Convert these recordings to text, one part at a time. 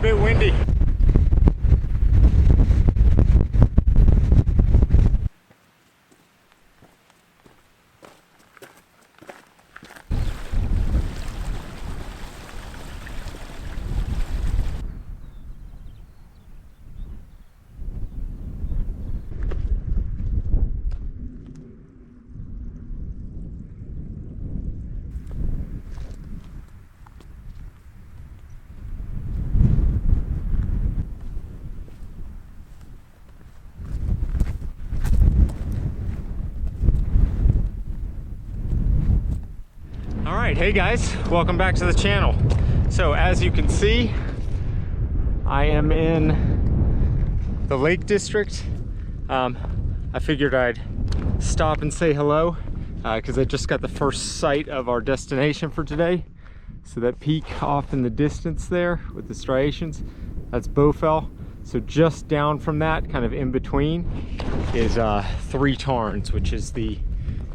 bit windy. Alright, hey guys, welcome back to the channel. So as you can see, I am in the Lake District. I figured I'd stop and say hello because I just got the first sight of our destination for today. So that peak off in the distance there with the striations, that's Bowfell. So just down from that, kind of in between, is Three Tarns, which is the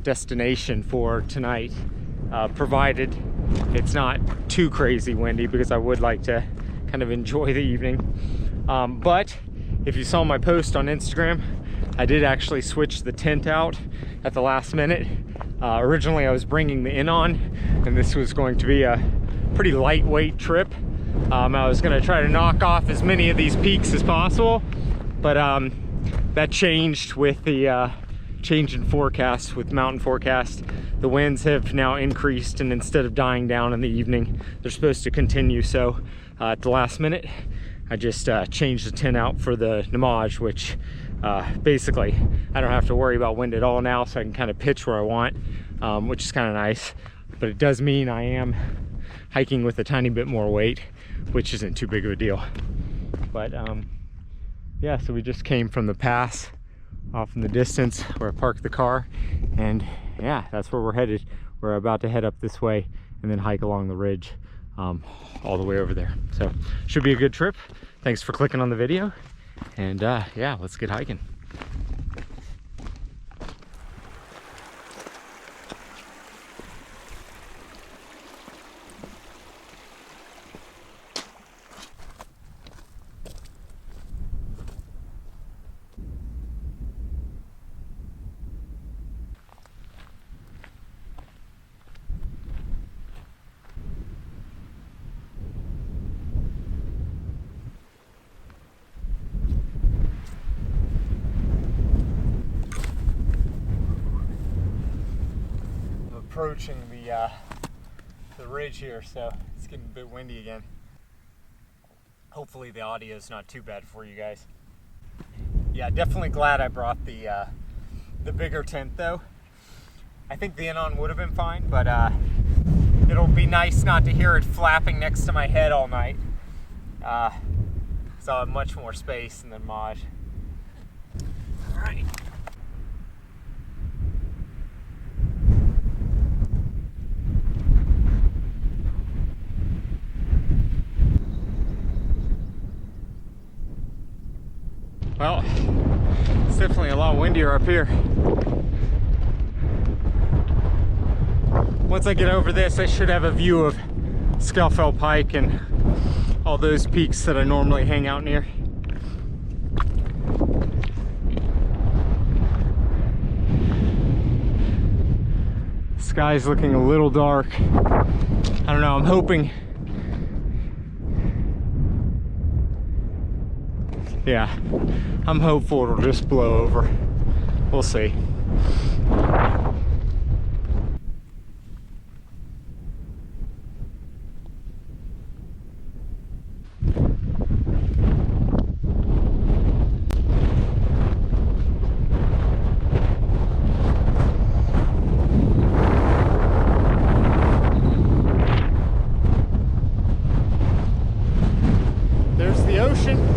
destination for tonight. Provided it's not too crazy windy, because I would like to kind of enjoy the evening. But if you saw my post on Instagram, I did actually switch the tent out at the last minute. Originally I was bringing the in-on, and this was going to be a pretty lightweight trip. I was going to try to knock off as many of these peaks as possible, but that changed with the change in forecast with mountain forecast. The winds have now increased, and instead of dying down in the evening, they're supposed to continue. So at the last minute, I just changed the tent out for the Nammatj, which basically I don't have to worry about wind at all now, so I can kind of pitch where I want, which is kind of nice. But it does mean I am hiking with a tiny bit more weight, which isn't too big of a deal. But yeah, so we just came from the pass off in the distance where I parked the car, and yeah, that's where we're headed. We're about to head up this way and then hike along the ridge all the way over there. So should be a good trip. Thanks for clicking on the video, and yeah, let's get hiking. Approaching the ridge here, so it's getting a bit windy again. Hopefully the audio is not too bad for you guys. Yeah, definitely glad I brought the bigger tent though. I think the in-on would have been fine, but it'll be nice not to hear it flapping next to my head all night. So I'll have much more space in the Nammatj. All right. Well, it's definitely a lot windier up here. Once I get over this, I should have a view of Scafell Pike and all those peaks that I normally hang out near. Sky's looking a little dark. I don't know, I'm hoping. Yeah, I'm hopeful it'll just blow over. We'll see. There's the ocean.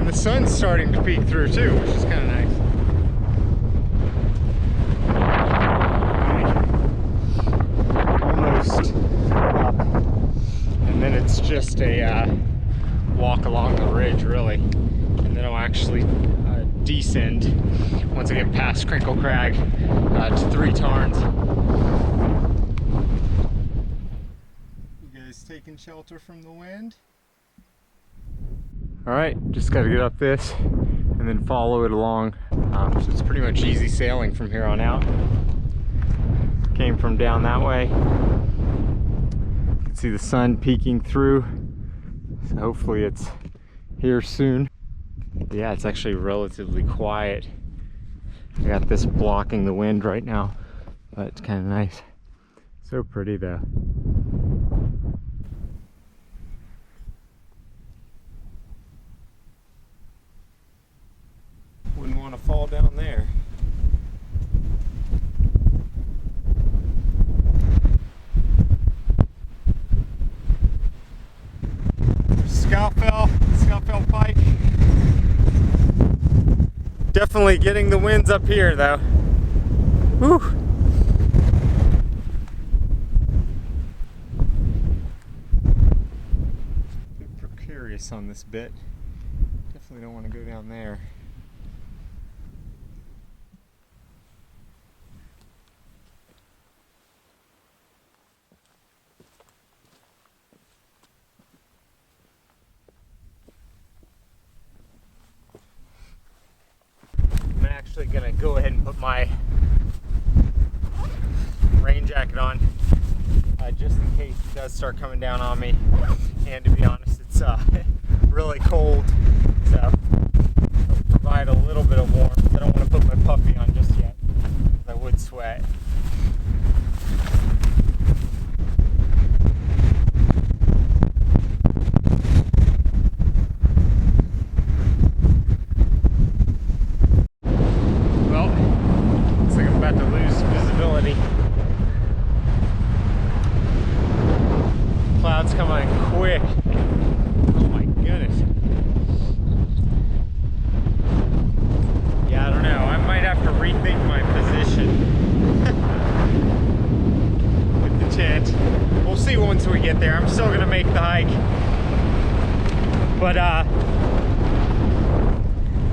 The sun's starting to peek through too, which is kind of nice. Almost up. And then it's just a walk along the ridge, really. And then I'll actually descend once I get past Crinkle Crag to Three Tarns. taking shelter from the wind. All right, just got to get up this and then follow it along. So it's pretty much easy sailing from here on out. Came from down that way. You can see the sun peeking through. So hopefully it's here soon. Yeah, it's actually relatively quiet. I got this blocking the wind right now, but it's kind of nice. So pretty though. Wouldn't want to fall down there. Scalpel pike. Definitely getting the winds up here though. Whew. A bit precarious on this bit. Definitely don't want to go down there. I'm actually gonna go ahead and put my rain jacket on just in case it does start coming down on me. And to be honest, it's really cold, so it'll provide a little bit of warmth. I don't want to put my puffy on just yet, because I would sweat. Clouds coming quick. Oh my goodness. Yeah, I don't know. I might have to rethink my position with the tent. We'll see once we get there. I'm still gonna make the hike. But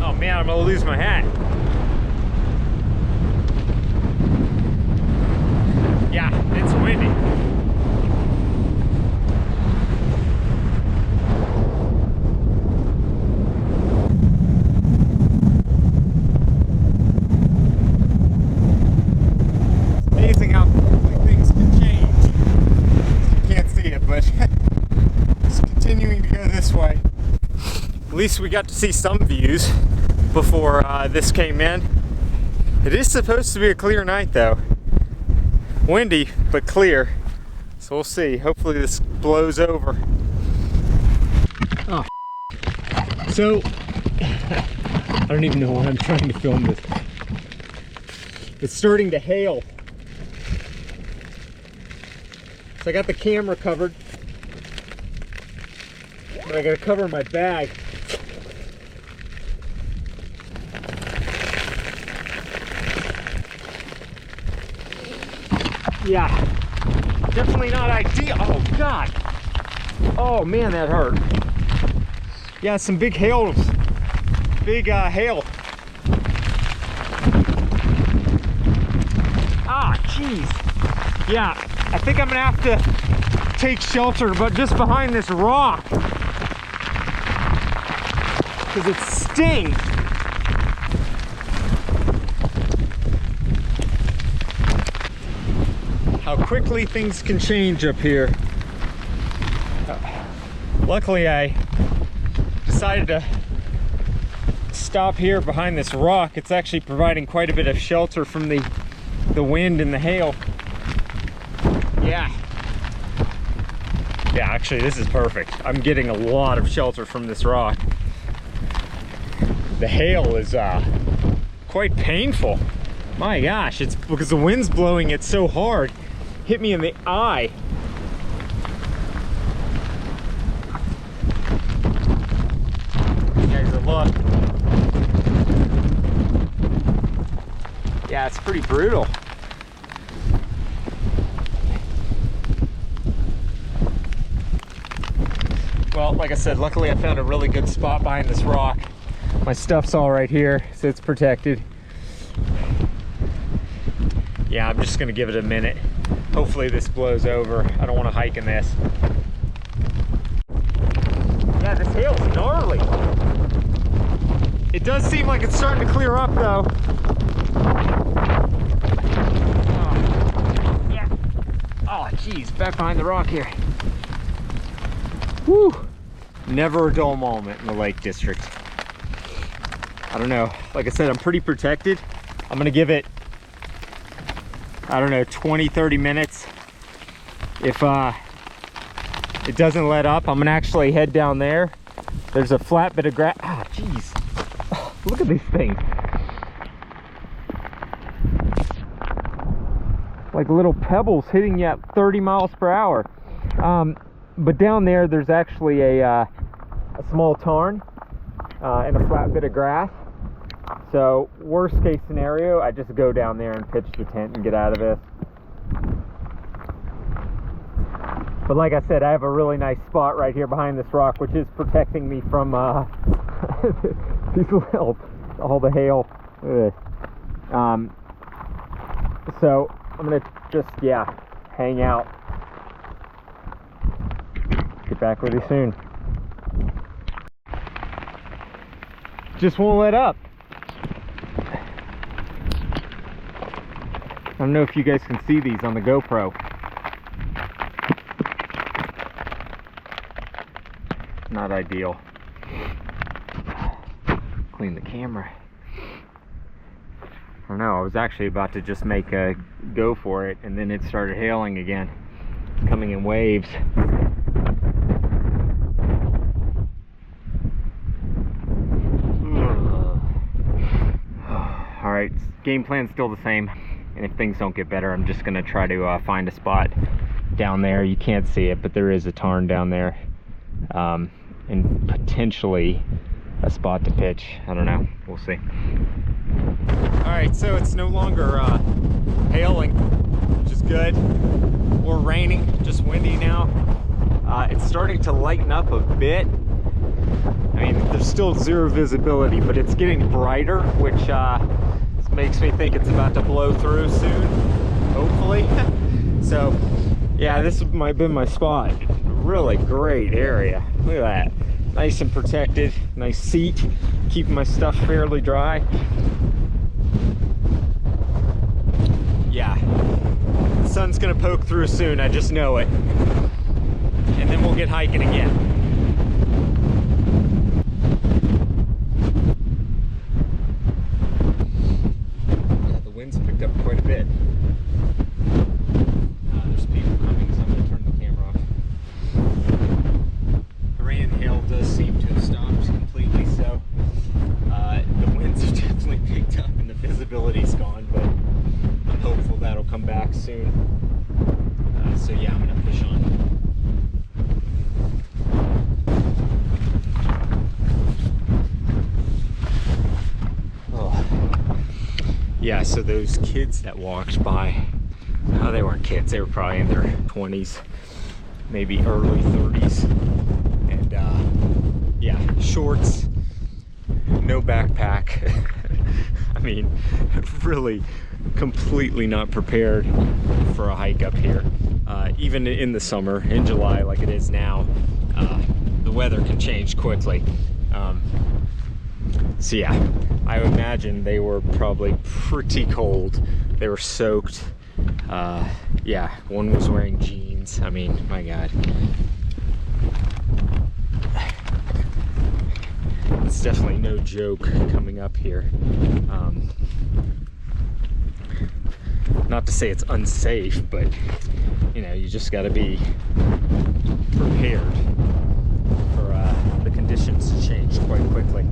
oh man, I'm gonna lose my hat. Yeah, it's windy. At least we got to see some views before this came in. It is supposed to be a clear night though. Windy, but clear. So we'll see. Hopefully this blows over. Oh. So, I don't even know why I'm trying to film this. It's starting to hail. So I got the camera covered. But I gotta cover my bag. Yeah, definitely not ideal. Oh God. Oh man, that hurt. Yeah, some big hails. Big hail. Ah, jeez. Yeah, I think I'm gonna have to take shelter, but just behind this rock. Because it stings. How quickly things can change up here. Luckily I decided to stop here behind this rock. It's actually providing quite a bit of shelter from the wind and the hail. Yeah. Yeah, actually this is perfect. I'm getting a lot of shelter from this rock. The hail is quite painful. My gosh, it's because the wind's blowing it so hard. Hit me in the eye. Here's a look. Yeah, it's pretty brutal. Well, like I said, luckily I found a really good spot behind this rock. My stuff's all right here, so it's protected. Yeah, I'm just gonna give it a minute. Hopefully this blows over. I don't want to hike in this. It does seem like it's starting to clear up though. Oh, yeah. Oh, geez, back behind the rock here. Whew. Never a dull moment in the Lake District. I don't know. Like I said, I'm pretty protected. I'm gonna give it, I don't know, 20, 30 minutes. If it doesn't let up, I'm gonna actually head down there. There's a flat bit of grass. Ah, geez. Oh, look at these things. Like little pebbles hitting you at 30 miles per hour. But down there, there's actually a small tarn and a flat bit of grass. So worst case scenario, I just go down there and pitch the tent and get out of this. But like I said, I have a really nice spot right here behind this rock, which is protecting me from these little, all the hail. So I'm gonna just, yeah, hang out. Get back with you soon. Just won't let up. I don't know if you guys can see these on the GoPro. Not ideal. Clean the camera. I don't know, I was actually about to just make a go for it, and then it started hailing again. It's coming in waves. Alright, game plan's still the same, and if things don't get better, I'm just gonna try to find a spot down there. You can't see it, but there is a tarn down there, and potentially a spot to pitch. I don't know, we'll see. Alright, so it's no longer hailing, which is good, or raining, just windy now. It's starting to lighten up a bit. I mean, there's still zero visibility, but it's getting brighter, which makes me think it's about to blow through soon, hopefully. So yeah, this might have been my spot. Really great area. Look at that. Nice and protected, nice seat, keeping my stuff fairly dry. Yeah, the sun's gonna poke through soon, I just know it. And then we'll get hiking again. Picked up quite a bit. There's people coming, so I'm going to turn the camera off. The rain and hail does seem to have stopped completely, so the winds have definitely picked up and the visibility's gone, but I'm hopeful that'll come back soon. So yeah, I'm going to push on. Yeah, so those kids that walked by, oh, they weren't kids, they were probably in their 20s, maybe early 30s. And yeah, shorts, no backpack. I mean, really completely not prepared for a hike up here. Even in the summer, in July like it is now, the weather can change quickly. So yeah, I would imagine they were probably pretty cold. They were soaked. Yeah, one was wearing jeans. I mean, my God. It's definitely no joke coming up here. Not to say it's unsafe, but you know, you just got to be prepared for the conditions to change quite quickly.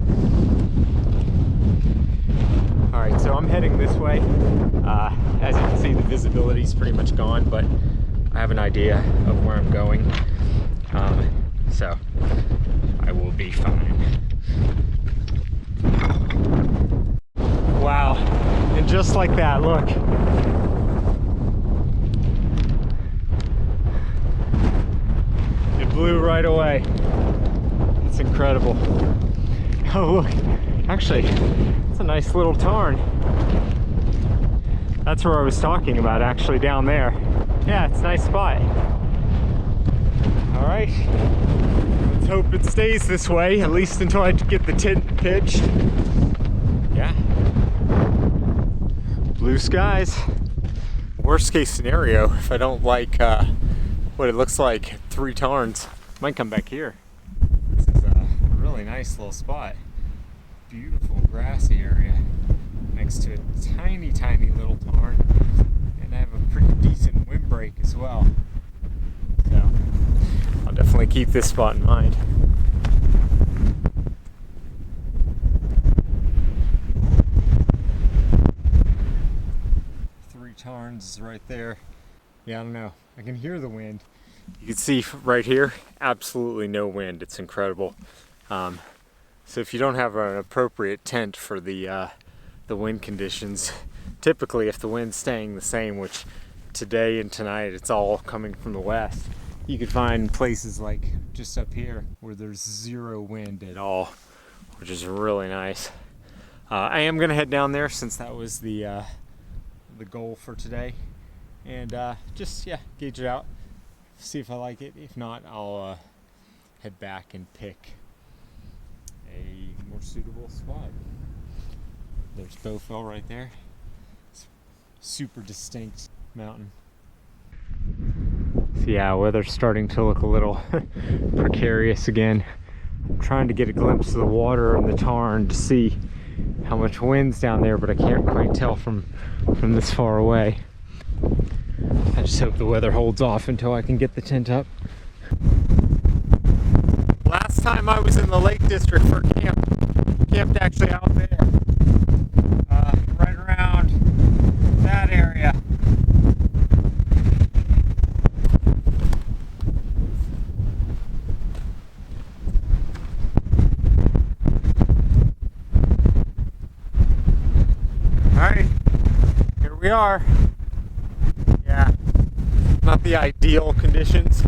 All right, so I'm heading this way. As you can see, the visibility is pretty much gone, but I have an idea of where I'm going. So I will be fine. Wow, and just like that, look. It blew right away. It's incredible. Oh, look, actually, it's a nice little tarn. That's where I was talking about, actually, down there. Yeah, it's a nice spot. All right, let's Let's hope it stays this way, at least until I get the tent pitched. Yeah. Blue skies. Worst case scenario, if I don't like what it looks like 3 tarns, might come back here. This is a really nice little spot. Beautiful grassy area next to a tiny, tiny little tarn. And I have a pretty decent windbreak as well. So I'll definitely keep this spot in mind. Tarns is right there. Yeah, I don't know. I can hear the wind. You can see right here, absolutely no wind. It's incredible. So if you don't have an appropriate tent for the wind conditions, typically if the wind's staying the same, which today and tonight it's all coming from the west, you could find places like just up here where there's 0 wind at all, which is really nice. I am gonna head down there since that was the goal for today, and just gauge it out, see if I like it. If not, I'll head back and pick a more suitable spot. There's Bowfell right there. It's super distinct mountain. So yeah, weather's starting to look a little precarious again. I'm trying to get a glimpse of the water and the tarn to see how much wind's down there, but I can't quite tell from this far away. I just hope the weather holds off until I can get the tent up. Last time I was in the Lake District for camp, camped actually out there, right around that area. Alright, here we are. Yeah, not the ideal conditions.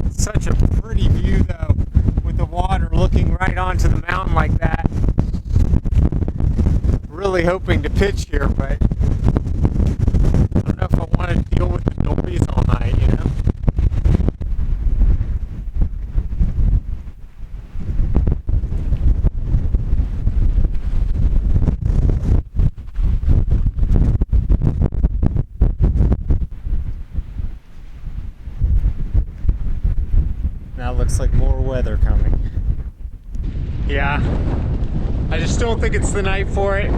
It's such a pretty view though, with the water looking right onto the mountain like that. Really hoping to pitch here, but I don't know if I want to deal with the noise all night, you know? Now looks like more weather coming. Yeah, I just don't think it's the night for it.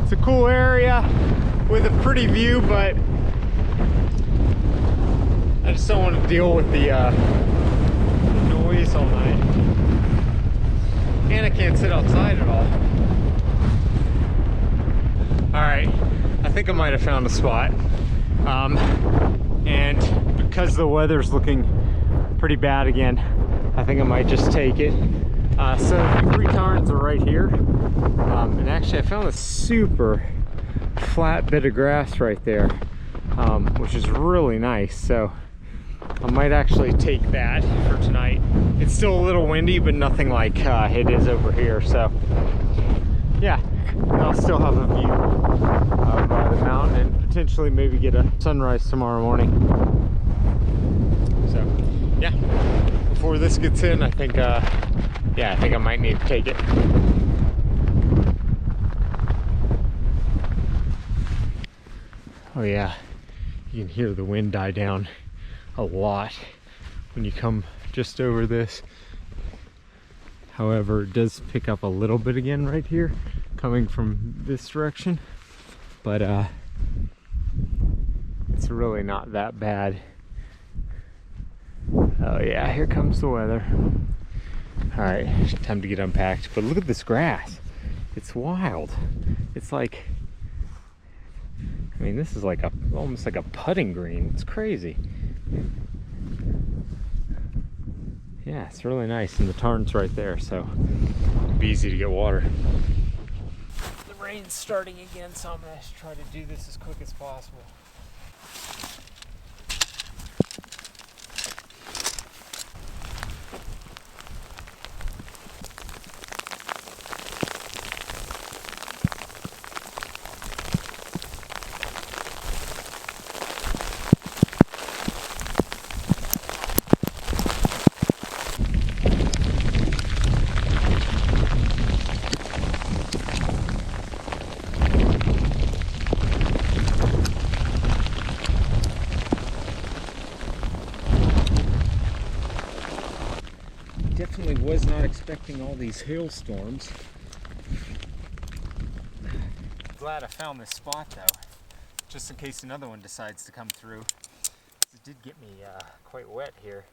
It's a cool area with a pretty view, but I just don't want to deal with the noise all night. And I can't sit outside at all. Alright, I think I might have found a spot. And because the weather's looking pretty bad again, I think I might just take it. So the 3 tarns are right here. And actually I found a super flat bit of grass right there, which is really nice. So I might actually take that for tonight. It's still a little windy, but nothing like it is over here. So yeah, I'll still have a view of the mountain and potentially maybe get a sunrise tomorrow morning. So yeah, before this gets in, I think I think I might need to take it. Oh yeah, you can hear the wind die down a lot when you come just over this. However, it does pick up a little bit again right here, coming from this direction, but it's really not that bad. Oh yeah, here comes the weather. All right, time to get unpacked. But look at this grass. It's wild. It's like, I mean, this is like almost like a putting green. It's crazy. Yeah, it's really nice, and the tarn's right there, so it'll be easy to get water. The rain's starting again, so I'm gonna try to do this as quick as possible. was not expecting all these hailstorms. Glad I found this spot though, just in case another one decides to come through. It did get me quite wet here,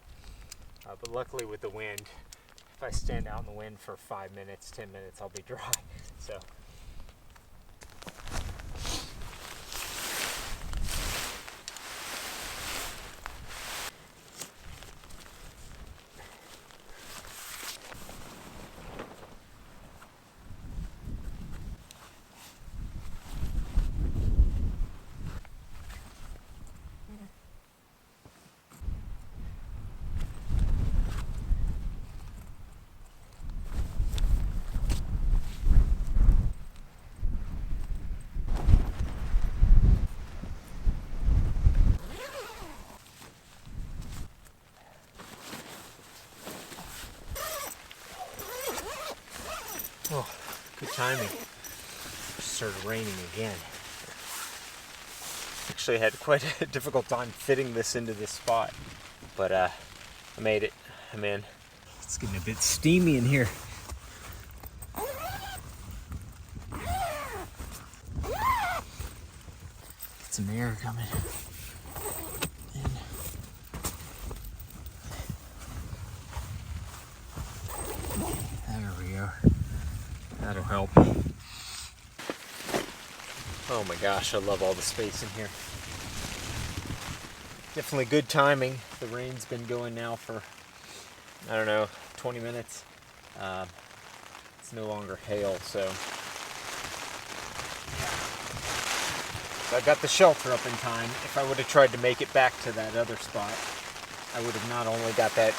but luckily with the wind, if I stand out in the wind for 5 minutes, 10 minutes, I'll be dry. So. Oh, good timing. It started raining again. Actually had quite a difficult time fitting this into this spot, but I made it. I'm in. It's getting a bit steamy in here. Get some air coming in. There we go. That'll help. Oh my gosh, I love all the space in here. Definitely good timing. The rain's been going now for, I don't know, 20 minutes. It's no longer hail, so. Yeah. So I got the shelter up in time. If I would have tried to make it back to that other spot, I would have not only got that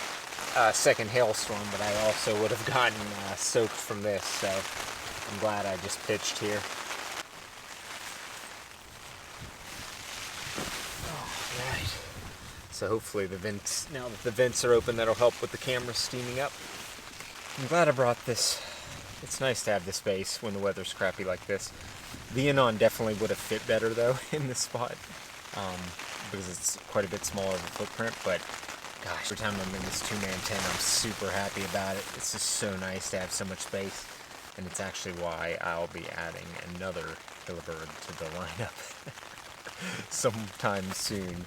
second hailstorm, but I also would have gotten soaked from this, so I'm glad I just pitched here. Alright, so hopefully the vents, now that the vents are open, that'll help with the camera steaming up. I'm glad I brought this. It's nice to have the space when the weather's crappy like this. The Anon definitely would have fit better though in this spot, because it's quite a bit smaller of a footprint, but gosh, every time I'm in this two-man tent, I'm super happy about it. It's just so nice to have so much space, and it's actually why I'll be adding another Hilleberg to the lineup sometime soon.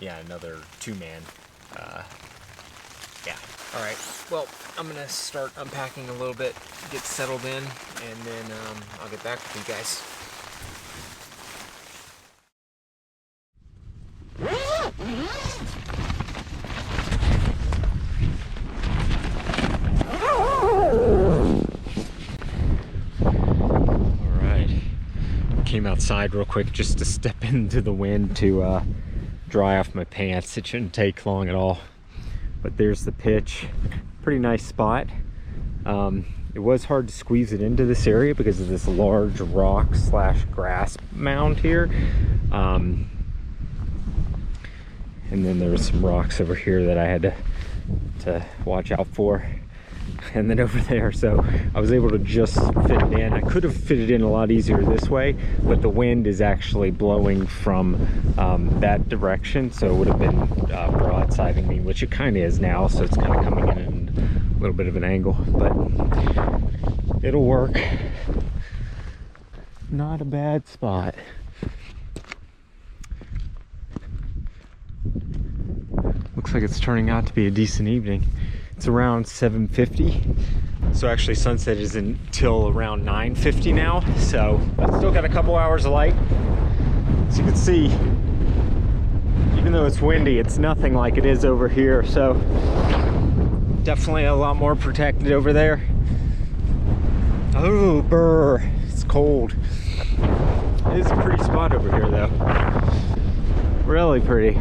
Yeah, another two-man. Yeah. All right. Well, I'm gonna start unpacking a little bit, get settled in, and then I'll get back with you guys. Came outside real quick just to step into the wind to dry off my pants. It shouldn't take long at all, but there's the pitch. Pretty nice spot. It was hard to squeeze it into this area because of this large rock slash grass mound here, and then there was some rocks over here that I had to watch out for, and then over there, so I was able to just fit it in. I could have fit it in a lot easier this way, but the wind is actually blowing from that direction, so it would have been broadsiding me, which it kind of is now, so it's kind of coming in at a little bit of an angle, but it'll work. Not a bad spot. Looks like it's turning out to be a decent evening. It's around 7:50, so actually sunset is until around 9:50 now, so I've still got a couple hours of light. As you can see, even though it's windy, it's nothing like it is over here, so definitely a lot more protected over there. Oh, brr, it's cold. It is a pretty spot over here though, really pretty.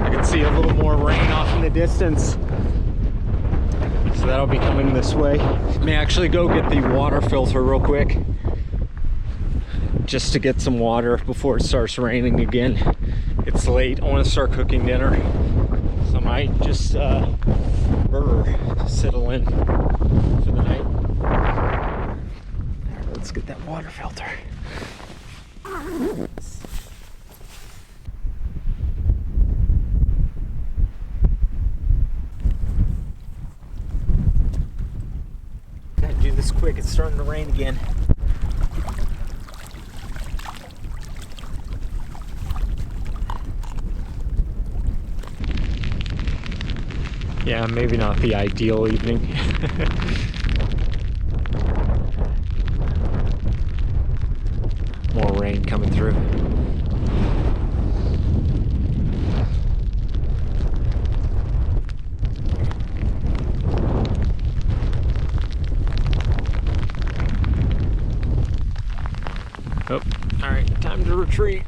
I can see a little more rain off in the distance, so that'll be coming this way. May actually go get the water filter real quick, just to get some water before it starts raining again. It's late, I want to start cooking dinner, so I might just settle in for the night. There, let's get that water filter. this quick. It's starting to rain again. Yeah, maybe not the ideal evening. More rain coming through. Oh, all right, time to retreat.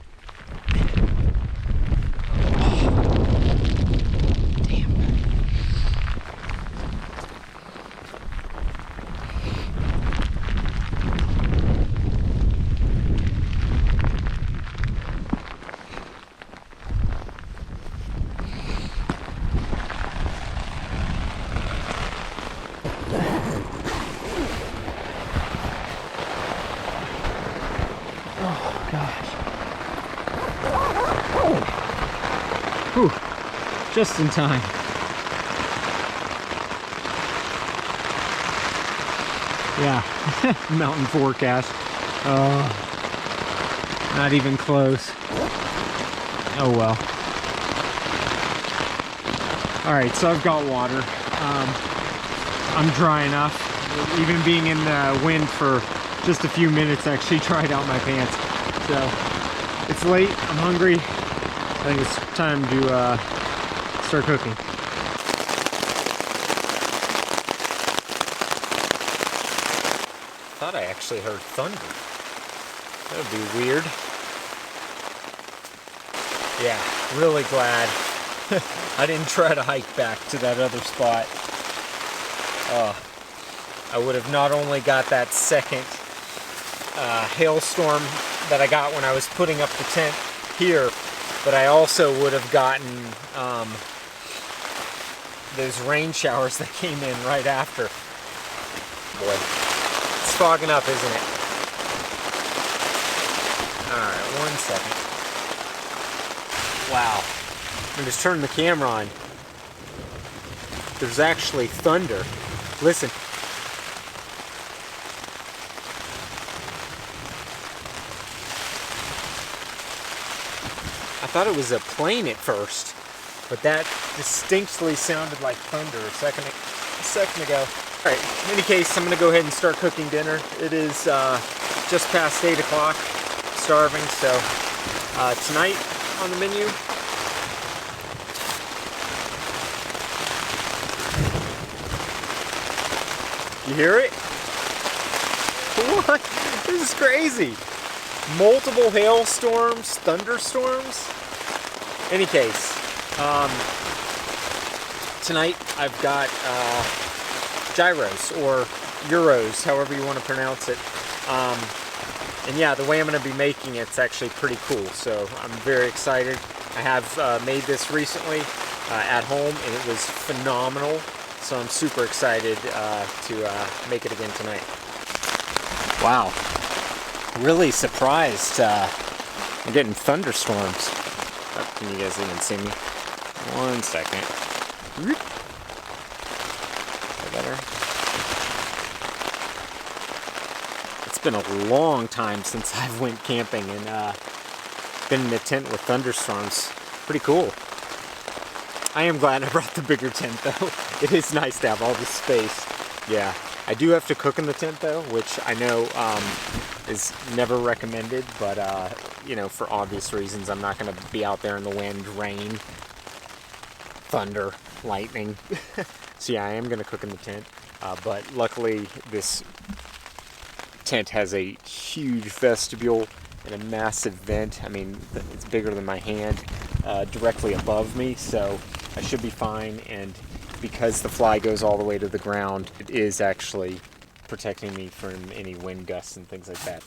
Oh gosh. Whew. Just in time. Yeah, mountain forecast. Oh, not even close. Oh well. All right, so I've got water. I'm dry enough. Even being in the wind for just a few minutes actually dried out my pants. So it's late, I'm hungry. I think it's time to start cooking. Thought I actually heard thunder. That would be weird. Yeah, really glad I didn't try to hike back to that other spot. I would have not only got that second hailstorm that I got when I was putting up the tent here, but I also would have gotten those rain showers that came in right after. Boy, it's fogging up, isn't it? Alright, 1 second. Wow. I just turned the camera on. There's actually thunder. Listen. I thought it was a plane at first, but that distinctly sounded like thunder a second ago. All right, in any case, I'm gonna go ahead and start cooking dinner. It is just past 8 o'clock, starving, so tonight on the menu, you hear it? What? This is crazy. Multiple hailstorms, thunderstorms. Any case, tonight I've got gyros or euros, however you want to pronounce it. And yeah, the way I'm going to be making it's actually pretty cool. So I'm very excited. I have made this recently at home, and it was phenomenal. So I'm super excited to make it again tonight. Wow. Really surprised. I'm getting thunderstorms. Oh, can you guys even see me? 1 second. Better. It's been a long time since I've went camping and been in a tent with thunderstorms. Pretty cool. I am glad I brought the bigger tent though. It is nice to have all this space. Yeah. I do have to cook in the tent though, which I know is never recommended, but you know, for obvious reasons, I'm not going to be out there in the wind, rain, thunder, lightning. So yeah, I am going to cook in the tent, but luckily this tent has a huge vestibule and a massive vent. I mean, it's bigger than my hand, directly above me, so I should be fine. And because the fly goes all the way to the ground, it is actually protecting me from any wind gusts and things like that.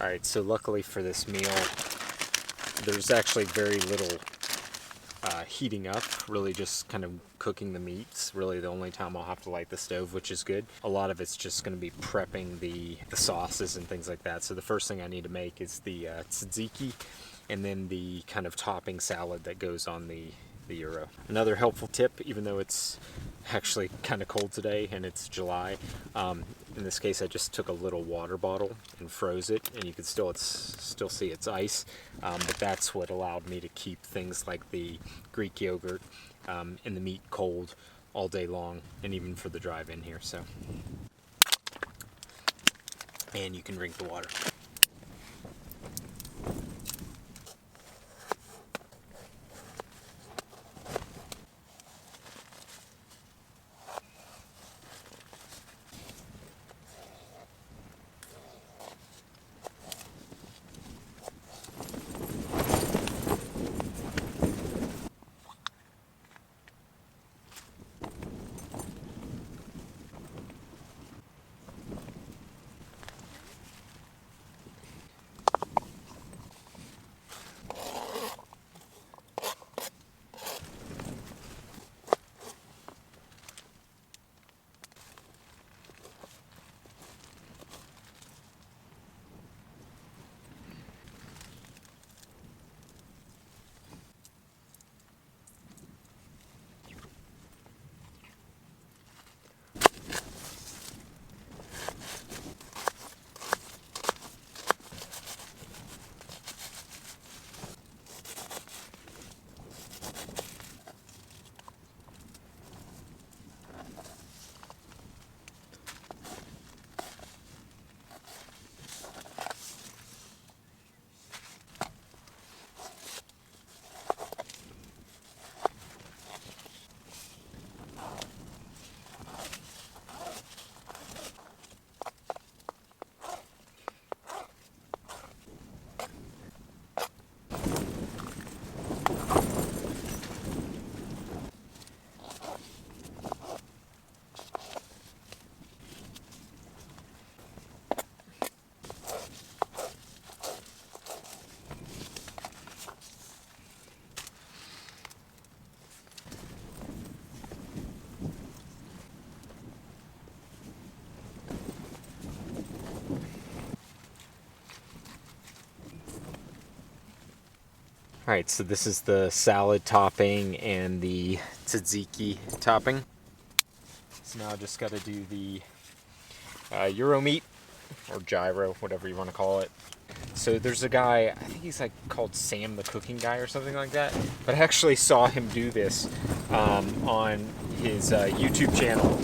All right, so luckily for this meal, there's actually very little heating up, really just kind of cooking the meats. Really the only time I'll have to light the stove, which is good. A lot of it's just going to be prepping the sauces and things like that. So the first thing I need to make is the tzatziki, and then the kind of topping salad that goes on the gyro. Another helpful tip, even though it's actually kind of cold today and it's July, in this case I just took a little water bottle and froze it, and you can still see it's ice, but that's what allowed me to keep things like the Greek yogurt and the meat cold all day long, and even for the drive in here. So, and you can drink the water. All right, so this is the salad topping and the tzatziki topping. So now I just got to do the gyro meat, or gyro, whatever you want to call it. So there's a guy, I think he's like called Sam the Cooking Guy or something like that, but I actually saw him do this on his YouTube channel.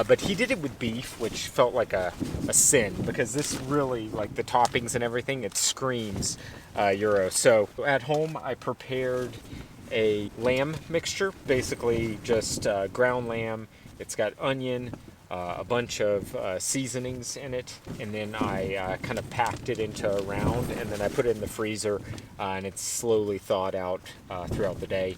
But he did it with beef, which felt like a sin, because this really, like the toppings and everything, it screams gyro. So at home I prepared a lamb mixture, basically just ground lamb. It's got onion, a bunch of seasonings in it, and then I kind of packed it into a round, and then I put it in the freezer, and it's slowly thawed out throughout the day.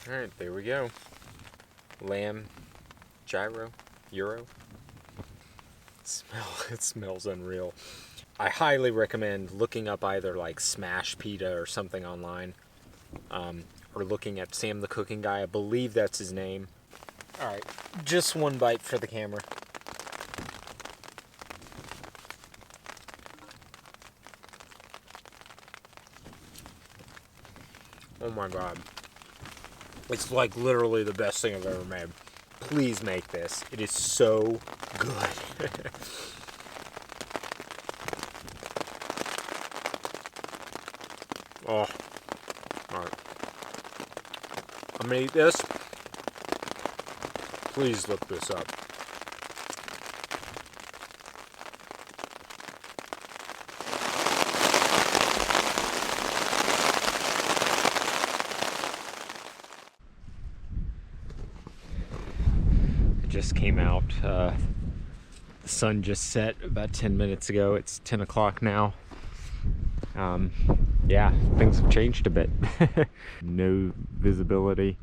Alright, there we go. Lamb, gyro, euro. It smells unreal. I highly recommend looking up either like Smash Pita or something online, or looking at Sam the Cooking Guy. I believe that's his name. Alright, just one bite for the camera. Oh my god. It's like literally the best thing I've ever made. Please make this. It is so good. Oh. Alright. I'm gonna eat this. Please look this up. Just came out. The sun just set about 10 minutes ago. It's 10 o'clock now. Yeah, things have changed a bit. No visibility.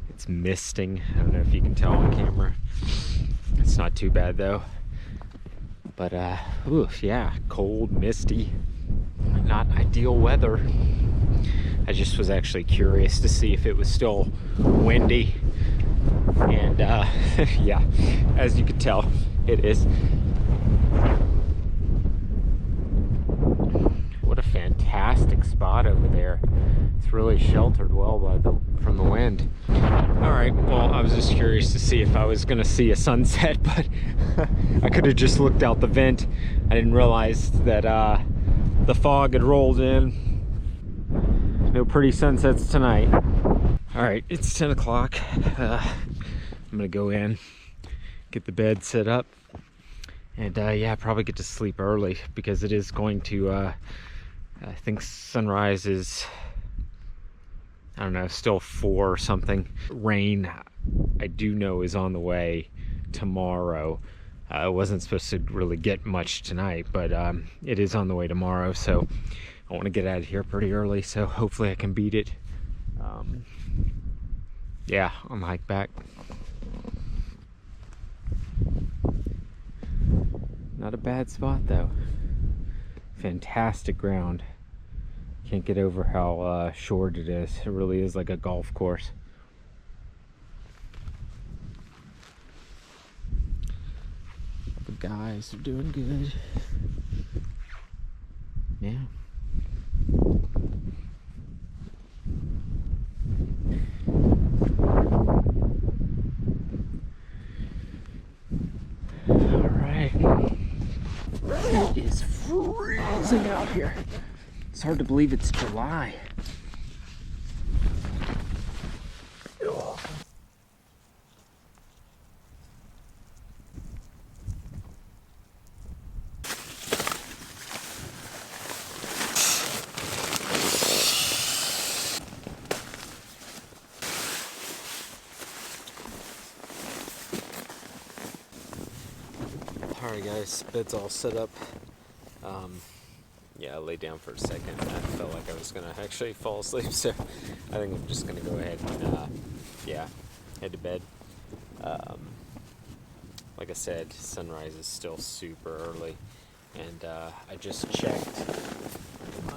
It's misting. I don't know if you can tell on camera. It's not too bad though. But oof, yeah, cold, misty. Not ideal weather. I just was actually curious to see if it was still windy. And yeah, as you can tell, it is. What a fantastic spot over there. It's really sheltered well from the wind. All right, well, I was just curious to see if I was gonna see a sunset, but I could have just looked out the vent. I didn't realize that the fog had rolled in. No pretty sunsets tonight. All right, it's 10 o'clock. I'm gonna go in, get the bed set up, and yeah, probably get to sleep early because it is going to, I think sunrise is, I don't know, still 4 or something. Rain, I do know, is on the way tomorrow. I wasn't supposed to really get much tonight, but it is on the way tomorrow, so I want to get out of here pretty early, so hopefully I can beat it. Yeah, on the hike back. Not a bad spot though. Fantastic ground. Can't get over how short it is. It really is like a golf course. The guys are doing good. Yeah. It is freezing out here. It's hard to believe it's July. Ugh. Alright guys, bed's all set up. Yeah, I laid down for a second. I felt like I was gonna actually fall asleep, so I think I'm just gonna go ahead and yeah, head to bed. Like I said, sunrise is still super early, and I just checked my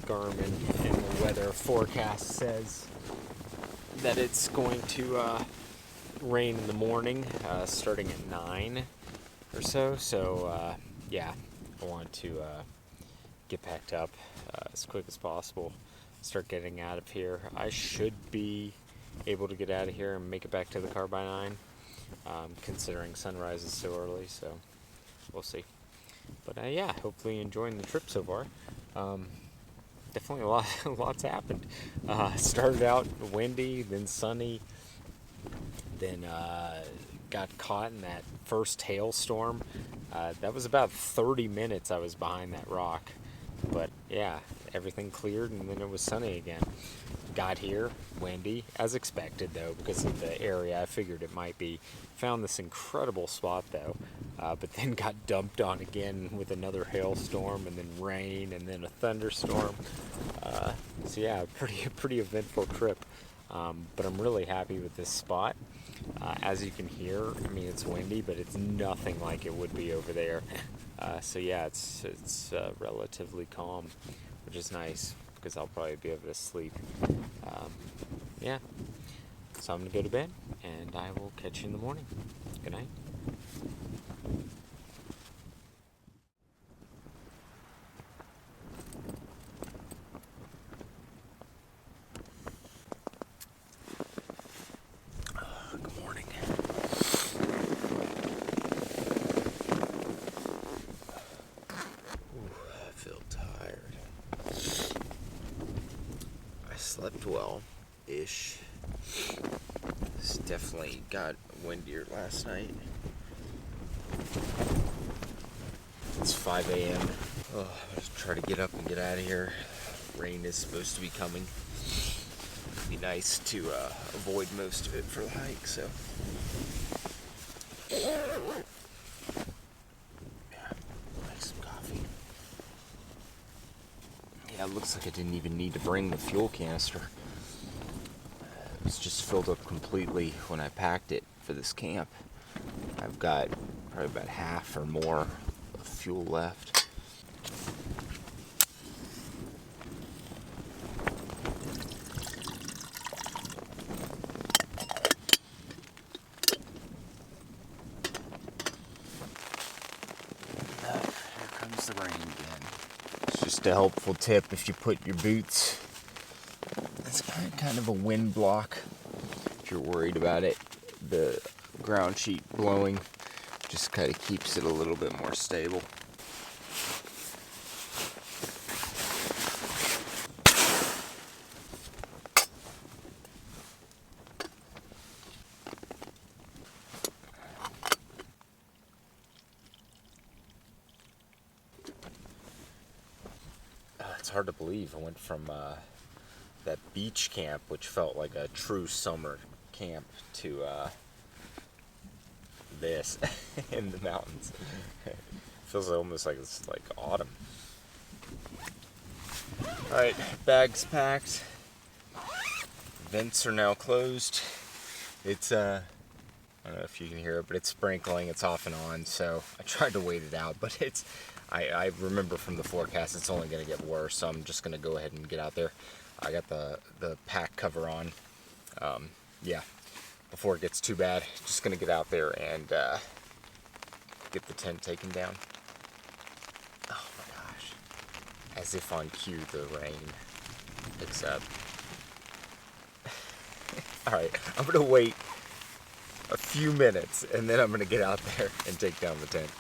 Garmin, and the weather forecast says that it's going to rain in the morning, starting at 9 or so. So yeah, I want to get packed up as quick as possible, start getting out of here. I should be able to get out of here and make it back to the car by 9, considering sunrise is so early, so we'll see. But yeah, hopefully enjoying the trip so far. Definitely lots happened. Started out windy, then sunny, then got caught in that first hailstorm. That was about 30 minutes I was behind that rock. But yeah, everything cleared and then it was sunny again. got here, windy, as expected though, because of the area. I figured it might be. Found this incredible spot though, but then got dumped on again with another hailstorm, and then rain, and then a thunderstorm. So yeah, pretty eventful trip. But I'm really happy with this spot. As you can hear, I mean, it's windy, but it's nothing like it would be over there. So yeah, it's relatively calm, which is nice, because I'll probably be able to sleep. Yeah, so I'm gonna go to bed, and I will catch you in the morning. Good night. Good morning. I feel tired. I slept well-ish. This definitely got windier last night. It's 5 a.m. Oh, I'm gonna try to get up and get out of here. Rain is supposed to be coming. It'd be nice to avoid most of it for the hike, so. Yeah, make some coffee. Yeah, it looks like I didn't even need to bring the fuel canister. It was just filled up completely when I packed it for this camp. I've got probably about half or more of fuel left. Here comes the rain again. It's just a helpful tip if you put your boots. It's kind of a wind block. If you're worried about it, the ground sheet blowing just kind of keeps it a little bit more stable. It's hard to believe I went from that beach camp, which felt like a true summer camp, to this in the mountains. It feels almost like it's like autumn. Alright, bags packed. Vents are now closed. It's I don't know if you can hear it, but it's sprinkling. It's off and on, so I tried to wait it out, but I remember from the forecast it's only going to get worse, so I'm just going to go ahead and get out there. I got the pack cover on. Yeah, before it gets too bad, just going to get out there and get the tent taken down. Oh my gosh. As if on cue, the rain picks up. Alright, I'm going to wait a few minutes, and then I'm going to get out there and take down the tent.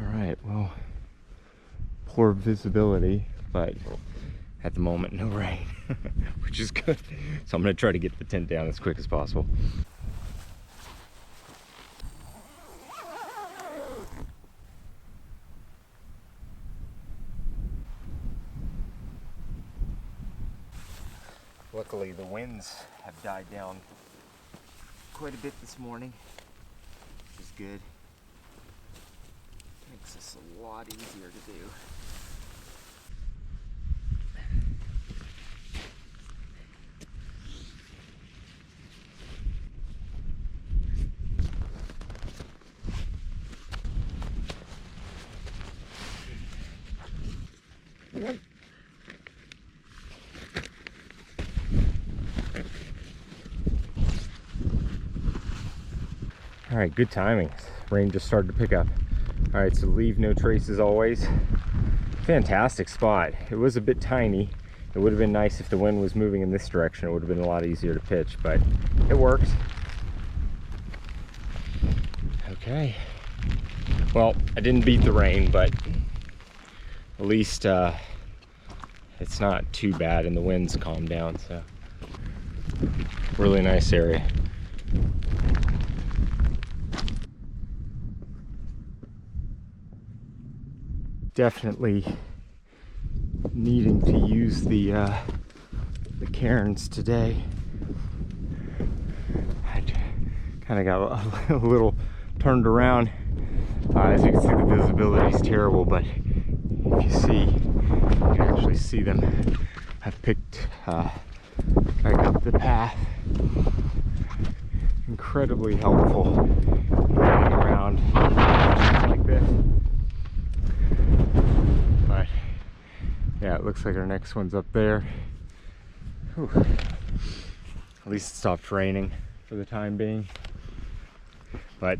Alright, well, poor visibility, but at the moment, no rain, which is good. So I'm going to try to get the tent down as quick as possible. Luckily, the winds have died down quite a bit this morning, which is good. Makes this a lot easier to do. All right, good timing. Rain just started to pick up. All right, so leave no traces always. Fantastic spot. It was a bit tiny. It would have been nice if the wind was moving in this direction. It would have been a lot easier to pitch, but it worked. Okay. Well, I didn't beat the rain, but at least it's not too bad and the wind's calmed down, so really nice area. Definitely needing to use the cairns today. I kind of got a little turned around. As you can see, the visibility is terrible, but if you see, you can actually see them. I've picked back up the path. Incredibly helpful getting around like this. But yeah, it looks like our next one's up there. Whew. At least it stopped raining for the time being. But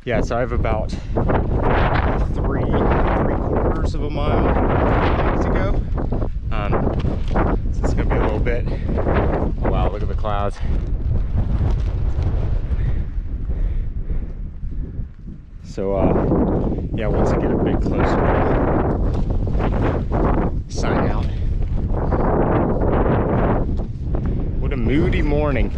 yeah, so I have about 3/4 of a mile to go. So it's gonna be a little bit. Wow, look at the clouds. So yeah, once I get a bit closer, I'll sign out. What a moody morning.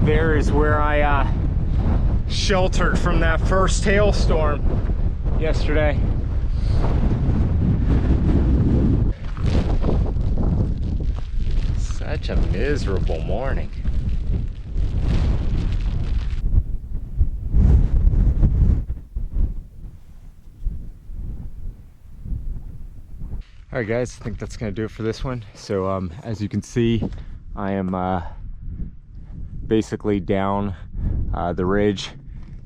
There is where I sheltered from that first hailstorm yesterday. Such a miserable morning. All right, guys, I think that's gonna do it for this one. So as you can see, I am basically down the ridge,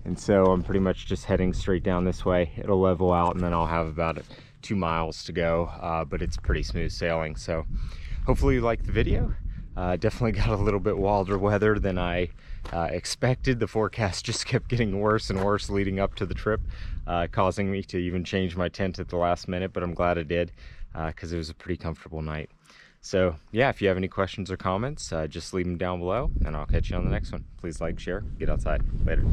and so I'm pretty much just heading straight down this way. It'll level out and then I'll have about 2 miles to go, but it's pretty smooth sailing. So hopefully you liked the video. Definitely got a little bit wilder weather than I expected. The forecast just kept getting worse and worse leading up to the trip, causing me to even change my tent at the last minute, but I'm glad I did, because it was a pretty comfortable night. So yeah, if you have any questions or comments, just leave them down below and I'll catch you on the next one. Please like, share, get outside. Later.